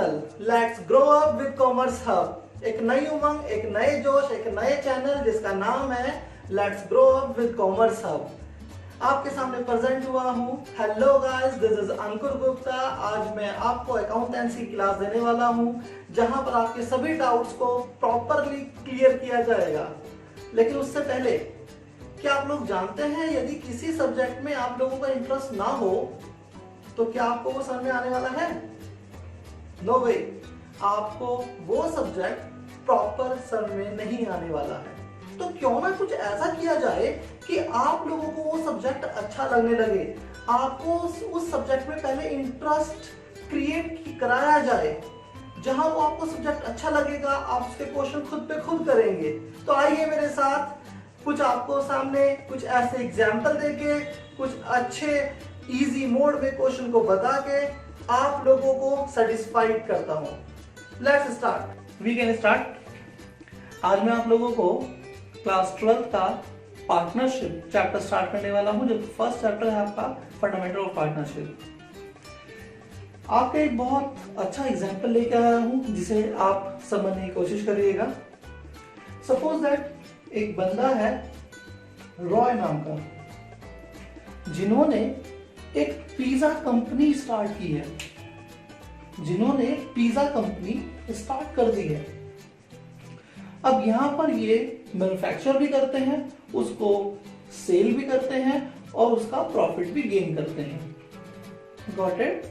Channel let's grow up with commerce hub. एक नई उमंग, एक नए जोश, एक नए चैनल जिसका नाम है let's grow up with commerce hub. आपके सामने प्रेजेंट हुआ हूँ। हेलो गाइस, दिस इज अंकुर गुप्ता। आज मैं आपको अकाउंटेंसी क्लास देने वाला हूँ जहां पर आपके सभी डाउट्स को प्रॉपरली क्लियर किया जाएगा। लेकिन उससे पहले, क्या आप लोग जानते हैं यदि किसी सब्जेक्ट में आप लोगों का इंटरेस्ट ना हो तो क्या आपको वो समझ में आने वाला है? नो वे, आपको वो सब्जेक्ट प्रॉपर समझ में नहीं आने वाला है। तो क्यों ना कुछ ऐसा किया जाए कि आप लोगों को वो सब्जेक्ट अच्छा लगने लगे, आपको उस सब्जेक्ट में पहले इंटरेस्ट क्रिएट कराया जाए। जहां वो आपको सब्जेक्ट अच्छा लगेगा, आप उसके क्वेश्चन खुद पे खुद करेंगे। तो आइए मेरे साथ कुछ आपको सामने कुछ ऐसे एग्जाम्पल देके, कुछ अच्छे इजी मोड में क्वेश्चन को बता के आप लोगों को सेटिस्फाइड करता हूं। Let's start, we can start. आज मैं आप लोगों को क्लास 12 का पार्टनरशिप चैप्टर स्टार्ट करने वाला हूं, जो फर्स्ट चैप्टर है आपका फंडामेंटल ऑफ पार्टनरशिप। आपका एक बहुत अच्छा एग्जाम्पल लेके आया हूं जिसे आप समझने की कोशिश करिएगा। सपोज दैट एक बंदा है रॉय नाम का, जिन्होंने एक पिज्जा कंपनी स्टार्ट की है, जिन्होंने पिज्जा कंपनी स्टार्ट कर दी है। अब यहां पर ये मैन्युफैक्चर भी करते हैं, उसको सेल भी करते हैं और उसका प्रॉफिट भी गेन करते हैं। Got it?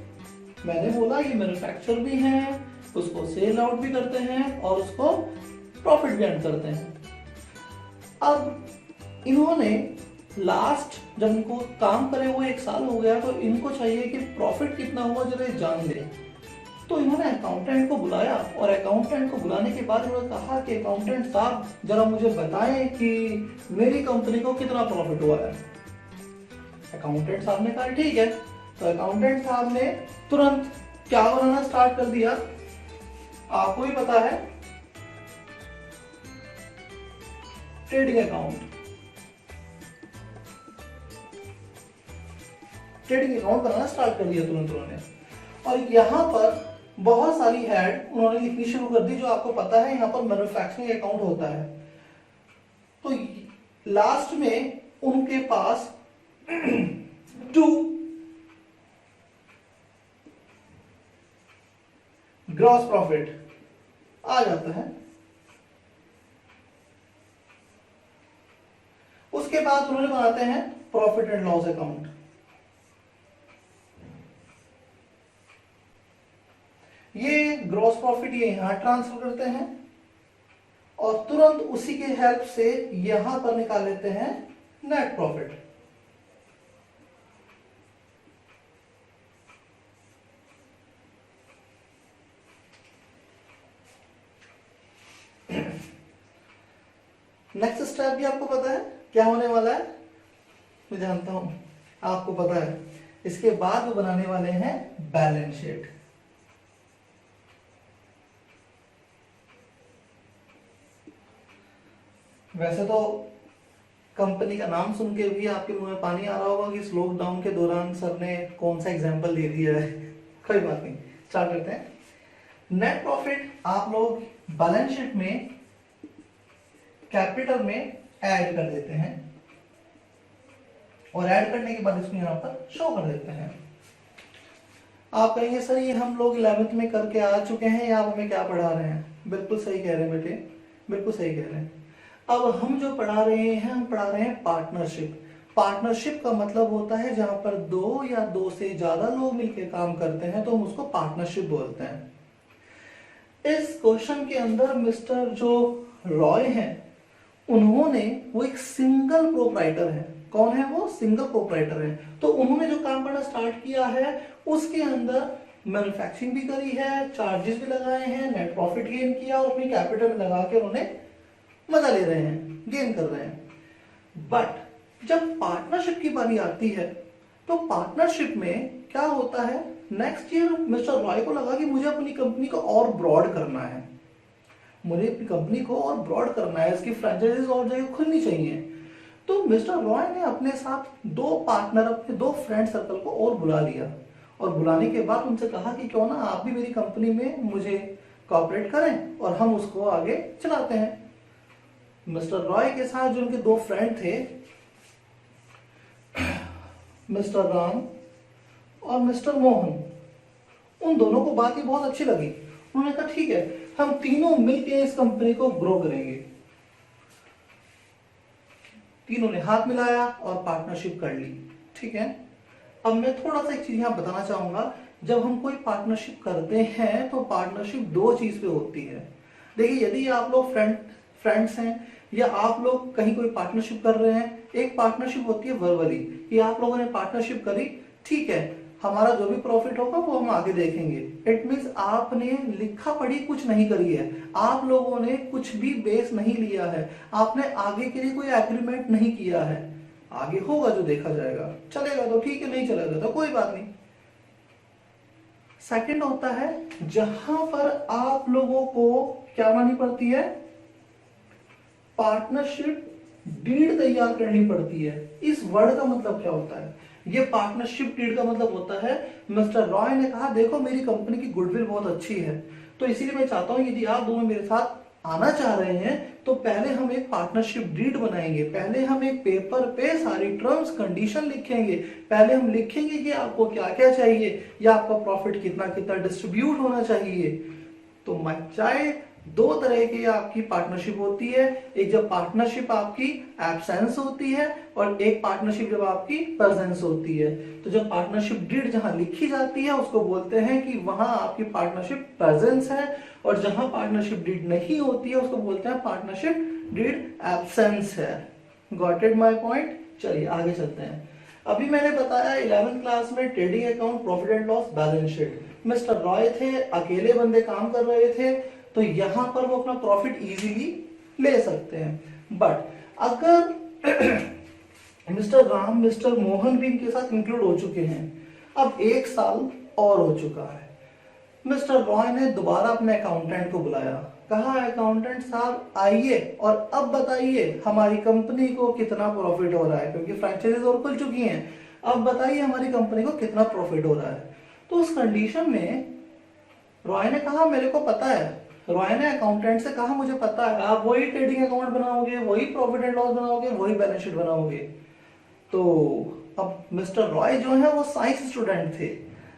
मैंने बोला ये मैन्युफैक्चर भी है, उसको सेल आउट भी करते हैं और उसको प्रॉफिट भी अर्न करते हैं। अब इन्होंने लास्ट जब इनको काम करे हुए 1 साल हो गया, तो इनको चाहिए कि प्रॉफिट कितना हुआ जरा जान ले। तो इन्होंने अकाउंटेंट को बुलाया और अकाउंटेंट को बुलाने के बाद उन्होंने कहा कि अकाउंटेंट साहब जरा मुझे बताएं कि मेरी कंपनी को कितना प्रॉफिट हुआ है। अकाउंटेंट साहब ने कहा ठीक है। तो अकाउंटेंट साहब ने तुरंत क्या बनाना स्टार्ट कर दिया, आपको भी पता है, ट्रेडिंग अकाउंट। ट्रेडिंग अकाउंट बनाना स्टार्ट कर दिया तुरंत उन्होंने। और यहां पर बहुत सारी हेड उन्होंने लिखनी शुरू कर दी। जो आपको पता है यहां पर मैन्युफैक्चरिंग अकाउंट होता है। तो लास्ट में उनके पास 2 ग्रॉस प्रॉफिट आ जाता है। उसके बाद उन्होंने बनाते हैं प्रॉफिट एंड लॉस अकाउंट। ये ग्रॉस प्रॉफिट ये यहां ट्रांसफर करते हैं और तुरंत उसी के हेल्प से यहां पर निकाल लेते हैं नेट प्रॉफिट। नेक्स्ट स्टेप भी आपको पता है क्या होने वाला है, मैं जानता हूं आपको पता है। इसके बाद वो बनाने वाले हैं बैलेंस शीट। वैसे तो कंपनी का नाम सुन के भी आपके मुंह में पानी आ रहा होगा कि इस लॉकडाउन के दौरान सर ने कौन सा एग्जाम्पल दे दिया है। कोई बात नहीं, स्टार्ट करते हैं। नेट प्रॉफिट आप लोग बैलेंस शीट में कैपिटल में ऐड कर देते हैं और ऐड करने के बाद इसको यहां पर शो कर देते हैं। आप कहेंगे सर ये हम लोग 11th में करके आ चुके हैं, या आप हमें क्या पढ़ा रहे हैं? बिल्कुल सही कह रहे हैं बेटे, बिल्कुल सही कह रहे हैं। अब हम जो पढ़ा रहे हैं, हम पढ़ा रहे हैं पार्टनरशिप। पार्टनरशिप का मतलब होता है जहां पर 2 या 2 से ज्यादा लोग मिलकर काम करते हैं, तो हम उसको पार्टनरशिप बोलते हैं। इस क्वेश्चन के अंदर मिस्टर जो रॉय हैं, उन्होंने वो एक सिंगल प्रोप्राइटर है। कौन है वो? सिंगल प्रोप्राइटर है। तो उन्होंने जो काम करना स्टार्ट किया है उसके अंदर मैन्युफैक्चरिंग भी करी है, चार्जेस भी लगाए हैं, नेट प्रॉफिट गेन किया और अपनी कैपिटल लगा के उन्होंने मजा ले रहे हैं, गेन कर रहे हैं। बट जब पार्टनरशिप की बारी आती है तो पार्टनरशिप में क्या होता है, नेक्स्ट ईयर मिस्टर रॉय को लगा कि मुझे अपनी कंपनी को और ब्रॉड करना है, मुझे अपनी कंपनी को और ब्रॉड करना है, इसकी फ्रेंचाइजीज और जगह खुलनी चाहिए। तो मिस्टर रॉय ने अपने साथ 2 पार्टनर, अपने 2 फ्रेंड सर्कल को और बुला लिया और बुलाने के बाद उनसे कहा कि क्यों ना आप भी मेरी कंपनी में मुझे कॉपरेट करें और हम उसको आगे चलाते हैं। मिस्टर रॉय के साथ जो उनके दो फ्रेंड थे, मिस्टर राम और मिस्टर मोहन, उन दोनों को बात ही बहुत अच्छी लगी। उन्होंने कहा ठीक है, हम तीनों मिलकर इस कंपनी को ग्रो करेंगे। तीनों ने हाथ मिलाया और पार्टनरशिप कर ली। ठीक है, अब मैं थोड़ा सा एक चीज यहां बताना चाहूंगा। जब हम कोई पार्टनरशिप करते हैं तो पार्टनरशिप दो चीज पे होती है। देखिए, यदि आप लोग फ्रेंड्स हैं या आप लोग कहीं कोई पार्टनरशिप कर रहे हैं, एक पार्टनरशिप होती है वर्बली कि आप लोगों ने पार्टनरशिप करी, ठीक है, हमारा जो भी प्रॉफिट होगा वो हम आगे देखेंगे। इट मींस आपने लिखा पढ़ी कुछ नहीं करी है, आप लोगों ने कुछ भी बेस नहीं लिया है, आपने आगे के लिए कोई एग्रीमेंट नहीं किया है। आगे होगा जो देखा जाएगा, चलेगा तो ठीक है, नहीं चलेगा तो कोई बात नहीं। सेकंड होता है जहां पर आप लोगों को क्या माननी पड़ती है, पार्टनरशिप डीड तैयार करनी पड़ती है। इस वर्ड का मतलब क्या होता है, ये पार्टनरशिप डीड का मतलब होता है मिस्टर रॉय ने कहा देखो मेरी कंपनी की गुडविल बहुत अच्छी है, तो इसीलिए मैं चाहता हूं यदि आप दोनों मेरे साथ आना चाह रहे हैं तो पहले हम एक पार्टनरशिप डीड बनाएंगे, पहले हम एक पेपर पे सारी टर्म्स कंडीशन लिखेंगे, पहले हम लिखेंगे कि आपको क्या क्या चाहिए या आपका प्रॉफिट कितना कितना डिस्ट्रीब्यूट होना चाहिए। तो चाहे दो तरह की आपकी पार्टनरशिप होती है, एक जब पार्टनरशिप आपकी एब्सेंस होती है और एक पार्टनरशिप जब आपकी प्रेजेंस होती है। तो जब पार्टनरशिप डीड जहां लिखी जाती है उसको बोलते हैं कि वहां आपकी पार्टनरशिप प्रेजेंस है, और जहां पार्टनरशिप डीड नहीं होती है उसको बोलते हैं पार्टनरशिप डीड एब्सेंस है। Got it my point. चलिए आगे चलते हैं। अभी मैंने बताया 11th क्लास में trading account, profit and loss, balance sheet. Mister Roy थे, अकेले बंदे काम कर रहे थे, तो यहां पर वो अपना प्रॉफिट इजीली ले सकते हैं। बट अगर मिस्टर राम, मिस्टर मोहन भी इनके साथ इंक्लूड हो चुके हैं, अब 1 साल और हो चुका है, मिस्टर रॉय ने दोबारा अपने अकाउंटेंट को बुलाया, कहा अकाउंटेंट साहब आइए और अब बताइए हमारी कंपनी को कितना प्रॉफिट हो रहा है, क्योंकि फ्रैंचाइजीज और खुल चुकी हैं, अब बताइए हमारी कंपनी को कितना प्रॉफिट हो रहा है। तो उस कंडीशन में रॉय ने कहा मेरे को पता है, रॉय ने अकाउंटेंट से कहा मुझे पता है, आप वही ट्रेडिंग अकाउंट बनाओगे, वही प्रॉफिट एंड लॉस बनाओगे, वही बैलेंस शीट बनाओगे। तो अब मिस्टर रॉय जो है वो साइंस स्टूडेंट थे,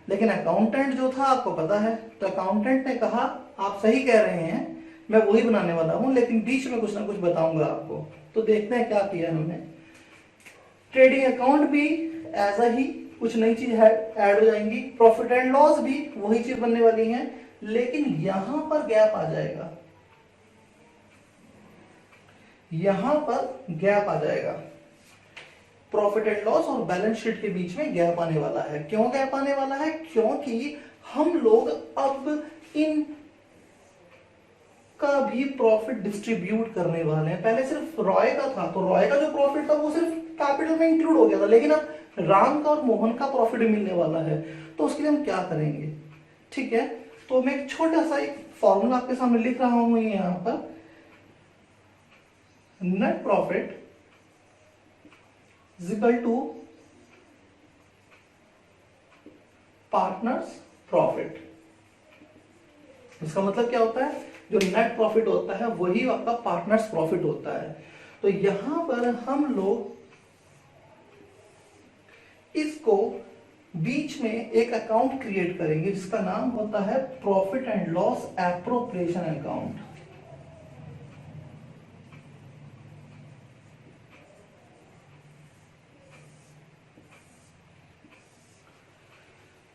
लेकिन अकाउंटेंट जो था आपको पता है, तो अकाउंटेंट ने कहा आप सही कह रहे हैं, मैं वही बनाने वाला हूं, लेकिन बीच में कुछ ना कुछ बताऊंगा आपको। तो देखते हैं क्या किया उन्होंने। ट्रेडिंग अकाउंट भी ऐसा ही कुछ नई चीज ऐड हो जाएंगी, प्रॉफिट एंड लॉस भी वही चीज बनने वाली है, लेकिन यहां पर गैप आ जाएगा, यहां पर गैप आ जाएगा। प्रॉफिट एंड लॉस और बैलेंस शीट के बीच में गैप आने वाला है। क्यों गैप आने वाला है, क्योंकि हम लोग अब इन का भी प्रॉफिट डिस्ट्रीब्यूट करने वाले हैं। पहले सिर्फ रॉय का था, तो रॉय का जो प्रॉफिट था वो सिर्फ कैपिटल में इंक्लूड हो गया था, लेकिन अब राम का और मोहन का प्रॉफिट मिलने वाला है। तो उसके लिए हम क्या करेंगे, ठीक है, तो मैं एक छोटा सा एक फॉर्मूला आपके सामने लिख रहा हूं यहां पर। Net profit is equal to partners profit. इसका मतलब क्या होता है, जो नेट प्रॉफिट होता है वही आपका पार्टनर्स प्रॉफिट होता है। तो यहां पर हम लोग इसको बीच में एक अकाउंट क्रिएट करेंगे जिसका नाम होता है profit and loss appropriation account.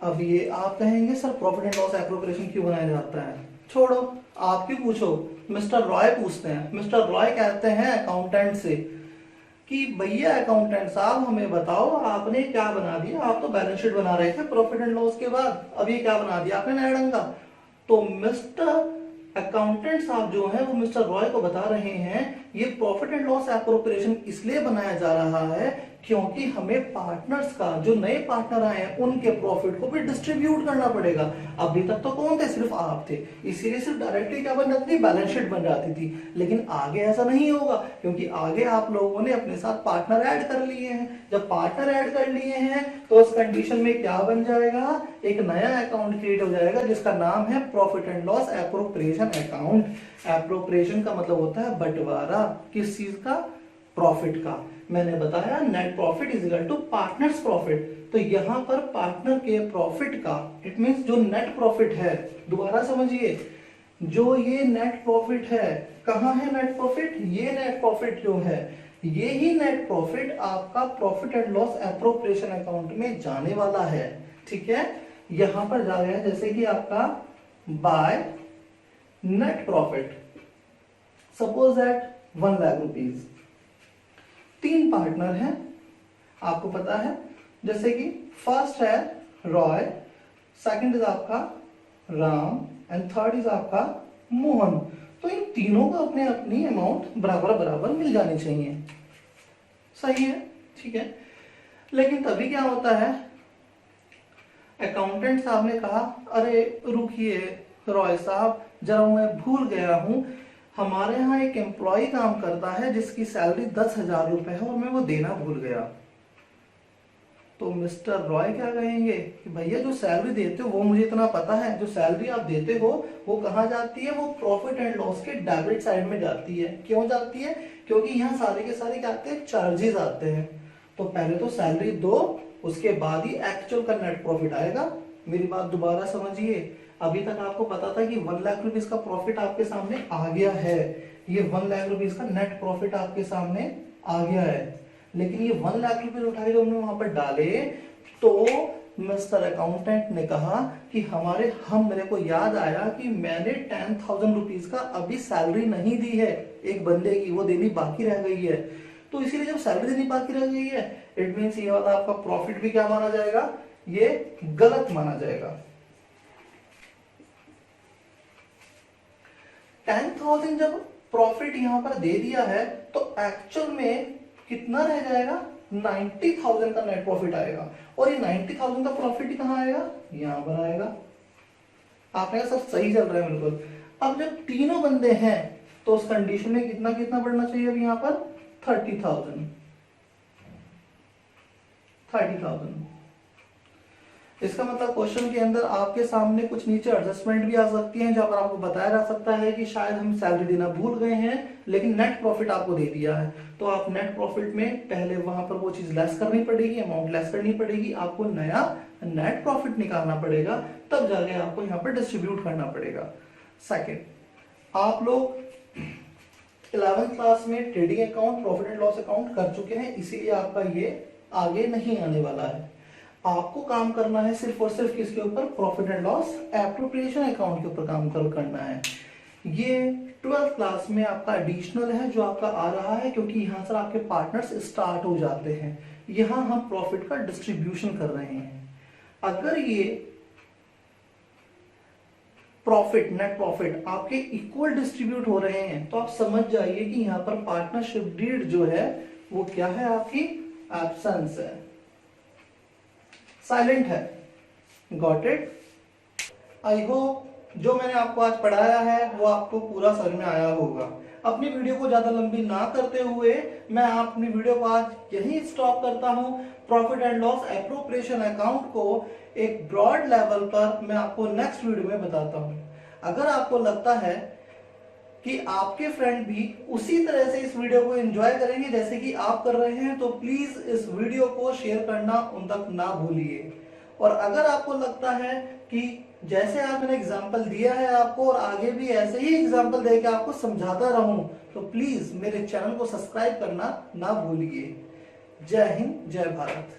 अब ये आप कहेंगे sir profit and loss appropriation क्यों बनाया जाता है, छोड़ो आप क्यों पूछो, मिस्टर रॉय पूछते हैं। मिस्टर रॉय कहते हैं अकाउंटेंट से कि भैया अकाउंटेंट साहब हमें बताओ आपने क्या बना दिया, आप तो बैलेंस शीट बना रहे थे प्रॉफिट एंड लॉस के बाद, अब ये क्या बना दिया आपने नया ढंग का। तो मिस्टर अकाउंटेंट साहब जो है वो मिस्टर रॉय को बता रहे हैं ये प्रॉफिट एंड लॉस एप्रोप्रिएशन इसलिए बनाया जा रहा है क्योंकि हमें पार्टनर्स का, जो नए पार्टनर आए हैं उनके प्रॉफिट को भी डिस्ट्रीब्यूट करना पड़ेगा। अभी तक तो कौन थे, सिर्फ आप थे, इसीलिए सिर्फ डायरेक्टली क्या बन जाती थी, बैलेंस शीट बन जाती थी। लेकिन आगे ऐसा नहीं होगा, क्योंकि आगे आप लोगों ने अपने साथ पार्टनर ऐड कर लिए हैं। जब पार्टनर ऐड कर लिए हैं तो उस कंडीशन में क्या बन जाएगा, एक नया अकाउंट क्रिएट हो जाएगा जिसका नाम है profit and loss appropriation account. Appropriation का मतलब होता है बंटवारा, किस चीज का, प्रॉफिट का। मैंने बताया net profit is equal to partners profit. तो यहां पर पार्टनर के प्रॉफिट का, इट मींस जो नेट प्रॉफिट है, दोबारा समझिए, जो ये नेट प्रॉफिट है, कहां है नेट प्रॉफिट, ये नेट प्रॉफिट जो है, ये ही नेट प्रॉफिट आपका profit and loss appropriation account में जाने वाला है। ठीक है, यहां पर जा गया जैसे कि आपका by net profit, suppose that 1 lakh rupees. 3 partner हैं, आपको पता है, जैसे कि फर्स्ट है रॉय, सेकंड इज आपका राम एंड थर्ड इज आपका मोहन। तो इन तीनों को अपने अपनी अमाउंट बराबर बराबर मिल जानी चाहिए। सही है, ठीक है। लेकिन तभी क्या होता है, अकाउंटेंट साहब ने कहा, अरे रुकिए रॉय साहब, जरा मैं भूल गया हूं, हमारे यहाँ एक एम्प्लॉय काम करता है जिसकी सैलरी 10,000 रुपए है और मैं वो देना भूल गया। तो मिस्टर रॉय क्या कहेंगे कि भैया जो सैलरी देते हो वो मुझे इतना पता है, जो सैलरी आप देते हो वो कहाँ जाती है, वो प्रॉफिट एंड लॉस के डेबिट साइड में जाती है। क्यों जाती है, क्योंकि यहाँ सारे के सारे क्या आते हैं, चार्जेस आते हैं। तो पहले तो सैलरी दो, उसके बाद ही एक्चुअल का नेट प्रॉफिट आएगा। मेरी बात दोबारा समझिए, अभी तक आपको पता था कि 1 लाख रुपीज का प्रॉफिट आपके सामने आ गया है, ये 1 लाख रुपीज का नेट प्रॉफिट आपके सामने आ गया है। लेकिन ये 1 लाख रुपए उठा के हमने वहां पर डाले, तो मिस्टर अकाउंटेंट ने कहा कि मेरे को याद आया कि मैंने 10,000 रुपीज का अभी सैलरी नहीं दी है एक बंदे की, वो देनी बाकी रह गई है। तो इसीलिए जब सैलरी देनी बाकी रह गई है, इट मीन्स ये वाला आपका प्रॉफिट भी क्या माना जाएगा, ये गलत माना जाएगा। 10,000 जब प्रॉफिट यहां पर दे दिया है तो एक्चुअल में कितना रह जाएगा, 90,000 का नेट प्रॉफिट आएगा। और ये 90,000 का प्रॉफिट कहां आएगा, यहां पर आएगा। आपने कहा सर सही चल रहा है बिल्कुल। अब जब तीनों बंदे हैं तो उस कंडीशन में कितना कितना बढ़ना चाहिए, अब यहां पर 30,000। इसका मतलब क्वेश्चन के अंदर आपके सामने कुछ नीचे एडजस्टमेंट भी आ सकती है, जहां पर आपको बताया जा सकता है कि शायद हम सैलरी देना भूल गए हैं लेकिन नेट प्रॉफिट आपको दे दिया है। तो आप नेट प्रॉफिट में पहले वहां पर वो चीज लेस करनी पड़ेगी, अमाउंट लेस करनी पड़ेगी, आपको नया नेट प्रॉफिट निकालना पड़ेगा, तब जाके आपको यहाँ पर डिस्ट्रीब्यूट करना पड़ेगा। सेकेंड, आप लोग 11th क्लास में trading account, profit and loss account कर चुके हैं, इसीलिए आपका ये आगे नहीं आने वाला है। आपको काम करना है सिर्फ और सिर्फ किसके ऊपर, profit and loss appropriation account के ऊपर काम करना है। ये 12th क्लास में आपका एडिशनल है जो आपका आ रहा है, क्योंकि यहाँ से आपके पार्टनर्स स्टार्ट हो जाते हैं। यहाँ हम प्रॉफिट का डिस्ट्रीब्यूशन कर रहे हैं। अगर ये प्रॉफिट, नेट प्रॉफिट आपके इक्वल डिस्ट्रीब्यूट हो रहे हैं तो आप समझ जाइए कि यहाँ पर पार्टनरशिप डीड जो है वो क्या है, आपकी एब्सेंस है, साइलेंट है। Got it? आई होप जो मैंने आपको आज पढ़ाया है वो आपको पूरा समझ में आया होगा। अपनी वीडियो को ज्यादा लंबी ना करते हुए मैं अपनी वीडियो को आज यही स्टॉप करता हूं। Profit and loss appropriation account को एक ब्रॉड लेवल पर मैं आपको नेक्स्ट वीडियो में बताता हूं। अगर आपको लगता है कि आपके फ्रेंड भी उसी तरह से इस वीडियो को एंजॉय करेंगे जैसे कि आप कर रहे हैं, तो प्लीज इस वीडियो को शेयर करना उन तक ना भूलिए। और अगर आपको लगता है कि जैसे आप मैंने एग्जाम्पल दिया है आपको और आगे भी ऐसे ही एग्जाम्पल देके आपको समझाता रहूं, तो प्लीज मेरे चैनल को सब्सक्राइब करना ना भूलिए। जय हिंद, जय भारत।